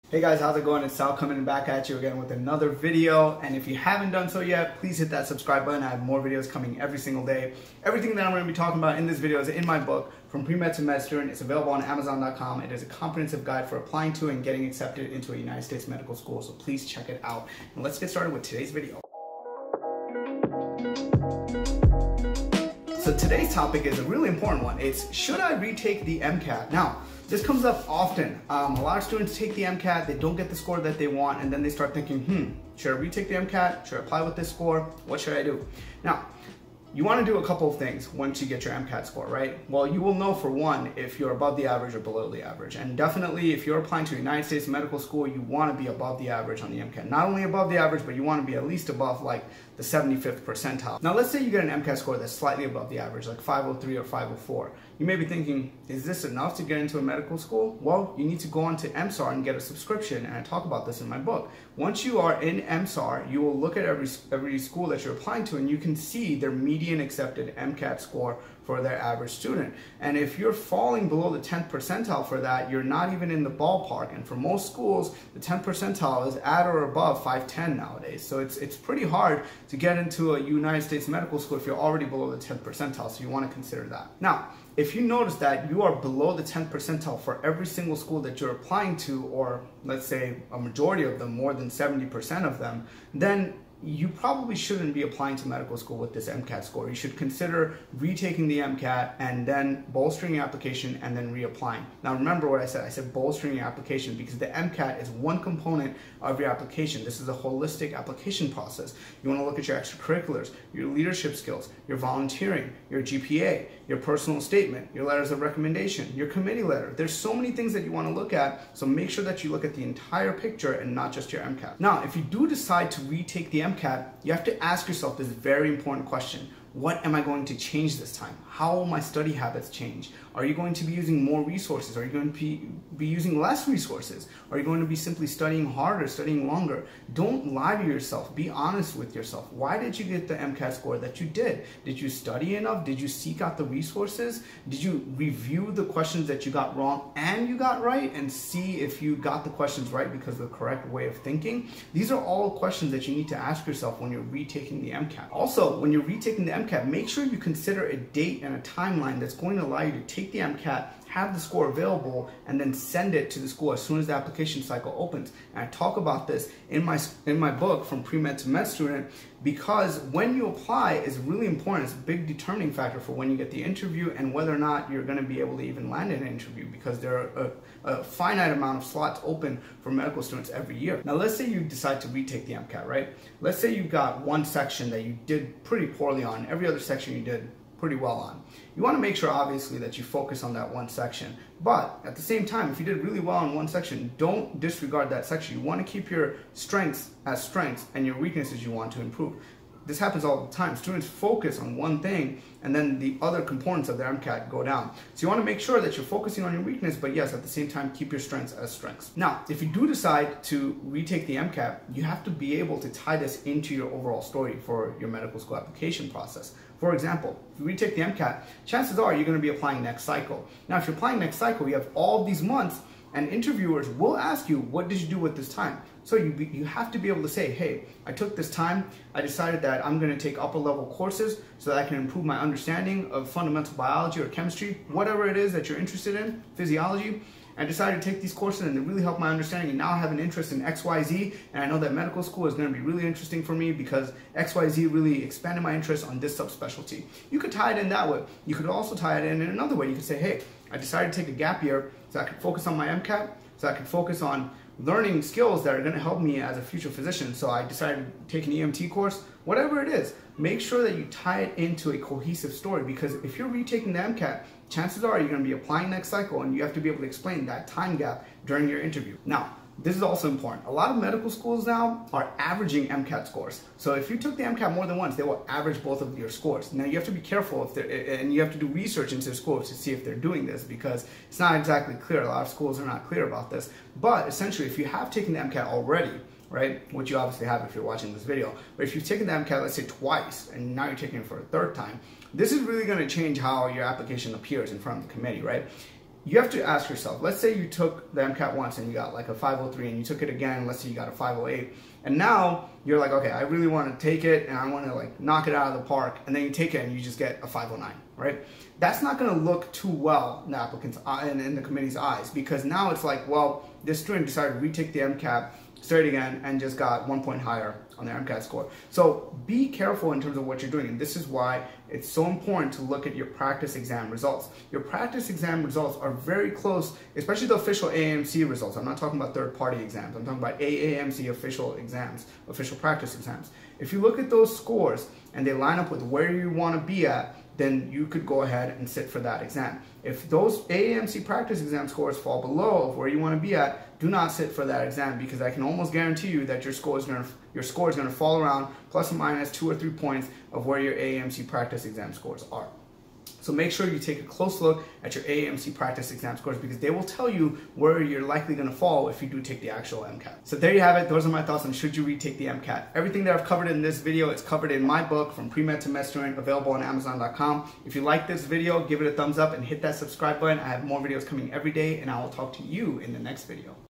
Hey guys, how's it going? It's Sal coming back at you again with another video. And if you haven't done so yet, please hit that subscribe button. I have more videos coming every single day. Everything that I'm going to be talking about in this video is in my book, From Pre-Med to Med Student. It's available on Amazon.com. It is a comprehensive guide for applying to and getting accepted into a United States medical school. So please check it out. And let's get started with today's video. So today's topic is a really important one. It's, should I retake the MCAT? Now, this comes up often. A lot of students take the MCAT, they don't get the score that they want, and then they start thinking, should I retake the MCAT? Should I apply with this score? What should I do? Now, you want to do a couple of things once you get your MCAT score, right? Well, you will know for one if you're above the average or below the average. And definitely if you're applying to a United States medical school, you want to be above the average on the MCAT. Not only above the average, but you want to be at least above like the 75th percentile. Now let's say you get an MCAT score that's slightly above the average, like 503 or 504. You may be thinking, is this enough to get into a medical school? Well, you need to go on to MSAR and get a subscription, and I talk about this in my book. Once you are in MSAR, you will look at every school that you're applying to, and you can see their median accepted MCAT score for their average student. And if you're falling below the 10th percentile for that, you're not even in the ballpark. And for most schools, the 10th percentile is at or above 510 nowadays. So it's pretty hard to get into a United States medical school if you're already below the 10th percentile. So you want to consider that. Now, if you notice that you are below the 10th percentile for every single school that you're applying to, or let's say a majority of them, more than 70% of them, then you probably shouldn't be applying to medical school with this MCAT score. You should consider retaking the MCAT and then bolstering your application and then reapplying. Now remember what I said. I said bolstering your application because the MCAT is one component of your application. This is a holistic application process. You want to look at your extracurriculars, your leadership skills, your volunteering, your GPA, your personal statement, your letters of recommendation, your committee letter. There's so many things that you want to look at, so make sure that you look at the entire picture and not just your MCAT. Now, if you do decide to retake the MCAT, you have to ask yourself this very important question. What am I going to change this time? How will my study habits change? Are you going to be using more resources? Are you going to be using less resources? Are you going to be simply studying harder, studying longer? Don't lie to yourself. Be honest with yourself. Why did you get the MCAT score that you did? Did you study enough? Did you seek out the resources? Did you review the questions that you got wrong and you got right and see if you got the questions right because of the correct way of thinking? These are all questions that you need to ask yourself when you're retaking the MCAT. Also, when you're retaking the MCAT, make sure you consider a date and a timeline that's going to allow you to take the MCAT, have the score available, and then send it to the school as soon as the application cycle opens. And I talk about this in my book, From Pre-Med to Med Student, because when you apply is really important. It's a big determining factor for when you get the interview and whether or not you're going to be able to even land an interview, because there are a finite amount of slots open for medical students every year. Now let's say you decide to retake the MCAT, right? Let's say you've got one section that you did pretty poorly on, every other section you did pretty well on. You want to make sure obviously that you focus on that one section, but at the same time, if you did really well in one section, don't disregard that section. You want to keep your strengths as strengths and your weaknesses you want to improve. This happens all the time. Students focus on one thing and then the other components of their MCAT go down. So you want to make sure that you're focusing on your weakness, but yes, at the same time, keep your strengths as strengths. Now, if you do decide to retake the MCAT, you have to be able to tie this into your overall story for your medical school application process. For example, if you retake the MCAT, chances are you're going to be applying next cycle. Now, if you're applying next cycle, you have all these months, and interviewers will ask you, what did you do with this time? So you have to be able to say, hey, I took this time, I decided that I'm going to take upper level courses so that I can improve my understanding of fundamental biology or chemistry, whatever it is that you're interested in, physiology. I decided to take these courses and they really helped my understanding, and now I have an interest in XYZ, and I know that medical school is going to be really interesting for me because XYZ really expanded my interest on this subspecialty. You could tie it in that way. You could also tie it in another way. You could say, hey, I decided to take a gap year so I could focus on my MCAT, so I could focus on learning skills that are going to help me as a future physician. So I decided to take an EMT course, whatever it is. Make sure that you tie it into a cohesive story, because if you're retaking the MCAT, chances are you're going to be applying next cycle and you have to be able to explain that time gap during your interview. Now, this is also important. A lot of medical schools now are averaging MCAT scores. So if you took the MCAT more than once, they will average both of your scores. Now you have to be careful and you have to do research into their schools to see if they're doing this, because it's not exactly clear. A lot of schools are not clear about this. But essentially, if you have taken the MCAT already, right, which you obviously have if you're watching this video, but if you've taken the MCAT, let's say twice, and now you're taking it for a third time, this is really going to change how your application appears in front of the committee, right? you have to ask yourself, let's say you took the MCAT once and you got like a 503 and you took it again, let's say you got a 508, and now you're like, okay, I really want to take it and I want to like knock it out of the park, and then you take it and you just get a 509, right? That's not going to look too well in the applicant's and in the committee's eyes, because now it's like, well, this student decided to retake the MCAT, studied again, and just got 1 point higher on their MCAT score. So be careful in terms of what you're doing, and this is why it's so important to look at your practice exam results. Your practice exam results are very close, especially the official AAMC results. I'm not talking about third-party exams. I'm talking about AAMC official exams, official practice exams. If you look at those scores and they line up with where you want to be at, then you could go ahead and sit for that exam. If those AAMC practice exam scores fall below where you want to be at, do not sit for that exam, because I can almost guarantee you that your score is going to fall around plus or minus 2 or 3 points of where your AAMC practice exam scores are. So make sure you take a close look at your AAMC practice exam scores, because they will tell you where you're likely going to fall if you do take the actual MCAT. So there you have it. Those are my thoughts on should you retake the MCAT. Everything that I've covered in this video is covered in my book, From Pre-Med to Med Student, available on Amazon.com. If you like this video, give it a thumbs up and hit that subscribe button. I have more videos coming every day, and I will talk to you in the next video.